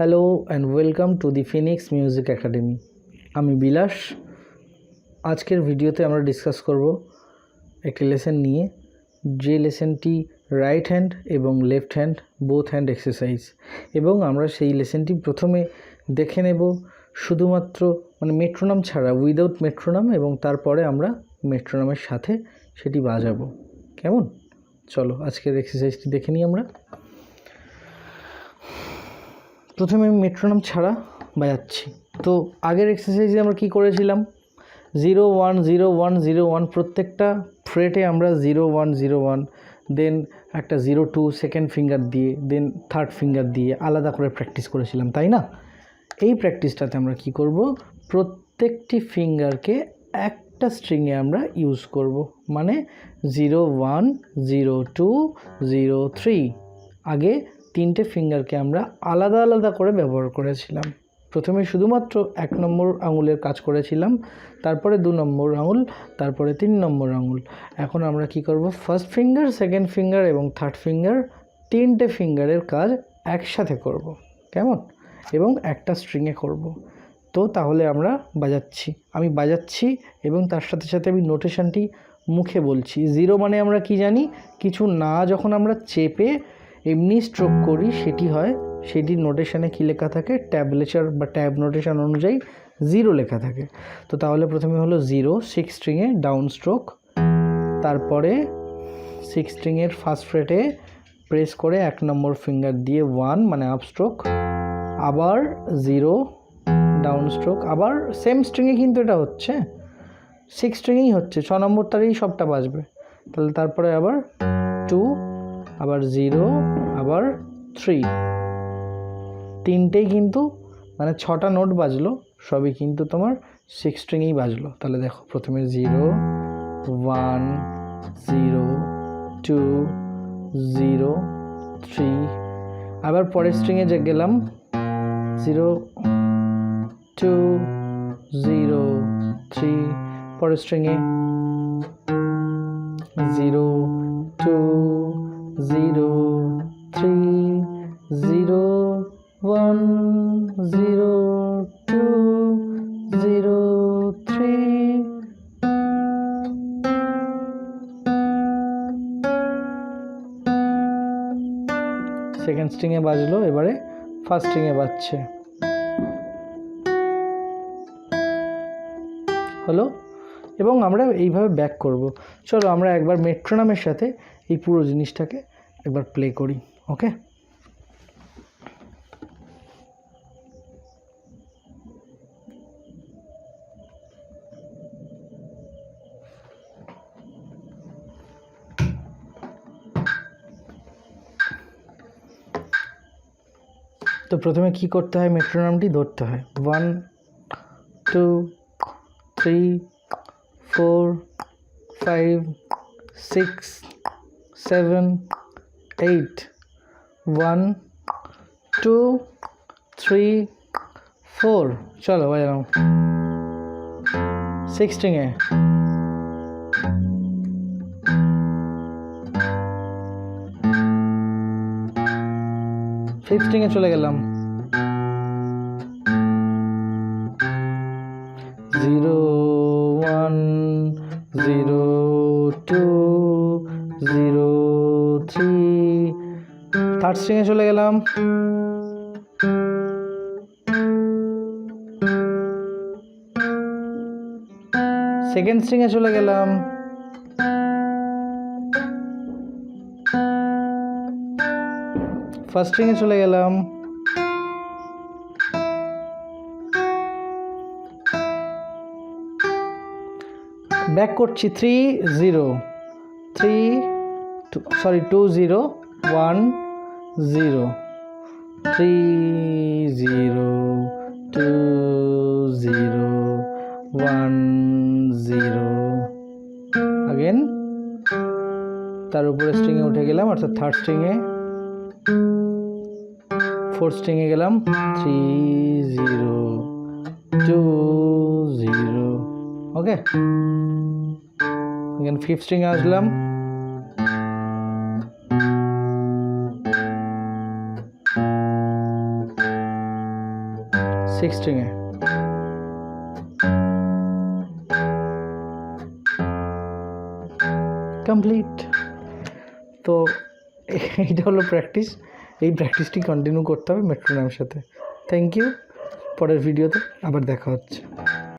Hello and welcome to the Phoenix music academy. আমি বিলাস। আজকের ভিডিওতে আমরা ডিসকাস করব একটি লেসন নিয়ে, যে লেসনটি রাইট হ্যান্ড এবং left hand both hand exercise, এবং আমরা সেই লেসনটি প্রথমে দেখে নেব শুধুমাত্র মেট্রোনম ছাড়া, উইদাউট মেট্রোনম, এবং তারপরে আমরা মেট্রোনমের সাথে সেটি বাজাবো। কেমন? চলো আজকের এক্সারসাইজটি দেখে নিই আমরা। প্রথমে আমি মেট্রোনম ছাড়া বাজাচ্ছি। তো আগের এক্সারসাইজে আমরা কি করেছিলাম? 0 1 0 1 0 1, প্রত্যেকটা ফ্রেটে আমরা 0 1 0 1, দেন একটা 0 2 সেকেন্ড ফিঙ্গার দিয়ে, দেন থার্ড ফিঙ্গার দিয়ে আলাদা করে প্র্যাকটিস করেছিলাম, তাই না? এই প্র্যাকটিসটাতে আমরা কি করব, প্রত্যেকটি ফিঙ্গারকে একটা স্ট্রিংয়ে আমরা ইউজ করব, মানে 0 1 0 2 0 3। আগে তিনটে ফিঙ্গারকে আমরা আলাদা আলাদা করে ব্যবহার করেছিলাম। প্রথমে শুধুমাত্র 1 নম্বর আঙুলের কাজ করেছিলাম, তারপরে 2 নম্বর আঙুল, তারপরে 3 নম্বর আঙুল। এখন আমরা কি করব, ফার্স্ট ফিঙ্গার, সেকেন্ড ফিঙ্গার এবং থার্ড ফিঙ্গার, তিনটে ফিঙ্গারের কাজ একসাথে করব, কেমন? এবং একটা স্ট্রিংয়ে করব। তো তাহলে আমরা আমি বাজাচ্ছি এবং তার সাথে সাথে আমি নোটেশনটি মুখে বলছি। 0 মানে আমরা কি জানি, কিছু না যখন আমরা চেপে এমনি স্ট্রোক করি সেটির নোটেশনে কী লেখা থাকে, ট্যাবলেচার বা ট্যাব নোটেশন অনুযায়ী 0 লেখা থাকে। তো তাহলে প্রথমে হলো 0 6 স্ট্রিংয়ে ডাউন স্ট্রোক, তারপরে 6 স্ট্রিংয়ের ফার্স্ট ফ্রেটে প্রেস করে 1 নম্বর ফিঙ্গার দিয়ে 1 মানে আপ স্ট্রোক, আবার 0 ডাউন স্ট্রোক, আবার সেম স্ট্রিংয়ে, কিন্তু এটা হচ্ছে 6 স্ট্রিংয়েই হচ্ছে, 6 নম্বর তারেই সবটা বাজবে। তাহলে তারপরে আবার 2, আবার 0, আবার 3, তিনটেই কিন্তু 6টা নোট বাজলো, সবই কিন্তু তোমার 6 স্ট্রিংয়েই বাজলো। তাহলে দেখো, প্রথমে 0 1 0 2 0 3, আবার পরের স্ট্রিংয়ে যে গেলাম 0 2 0 3, পরের স্ট্রিংয়ে 0 2 0 3 0 1 0 2 0 3, সেকেন্ড স্ট্রিংয়ে বাজলো, এবারে ফার্স্ট স্ট্রিংয়ে বাজছে, হলো। এবং আমরা এইভাবে ব্যাক করব। চলো আমরা একবার মেট্রোনমের সাথে এই পুরো জিনিসটাকে একবার প্লে করি, ওকে? তো প্রথমে কি করতে হয়, মেট্রোনমটি ধরতে হয়। 1 2 3 4 5 6 7 8, 1 2 3 4, চলো বাজালাম 6 স্ট্রিংয়ে, ফিফথ স্ট্রিংয়ে চলে গেলাম, 0 1 0 2 0 3, থার্ড স্ট্রিংয়ে চলে গেলাম, সেকেন্ড স্ট্রিংয়ে চলে গেলাম, ফার্স্ট স্ট্রিংয়ে চলে গেলাম, ব্যাক করছি 3 0 3 2 0 1 0 3 0 2 0 1 0, अगेन তার উপরে স্ট্রিংয়ে উঠে গেলাম, অর্থাৎ থার্ড স্ট্রিংয়ে, ফোর্থ স্ট্রিংয়ে গেলাম, 3 0 2 0, ওকে? अगेन ফিফথ স্ট্রিংয়ে আসলাম, সিক্স স্ট্রিংয়ে। কমপ্লিট। তো এইটা হলো প্র্যাকটিস। এই প্র্যাকটিসটি কন্টিনিউ করতে হবে মেট্রোনমের সাথে। Thank you. পরের ভিডিওতে আবার দেখা হচ্ছে।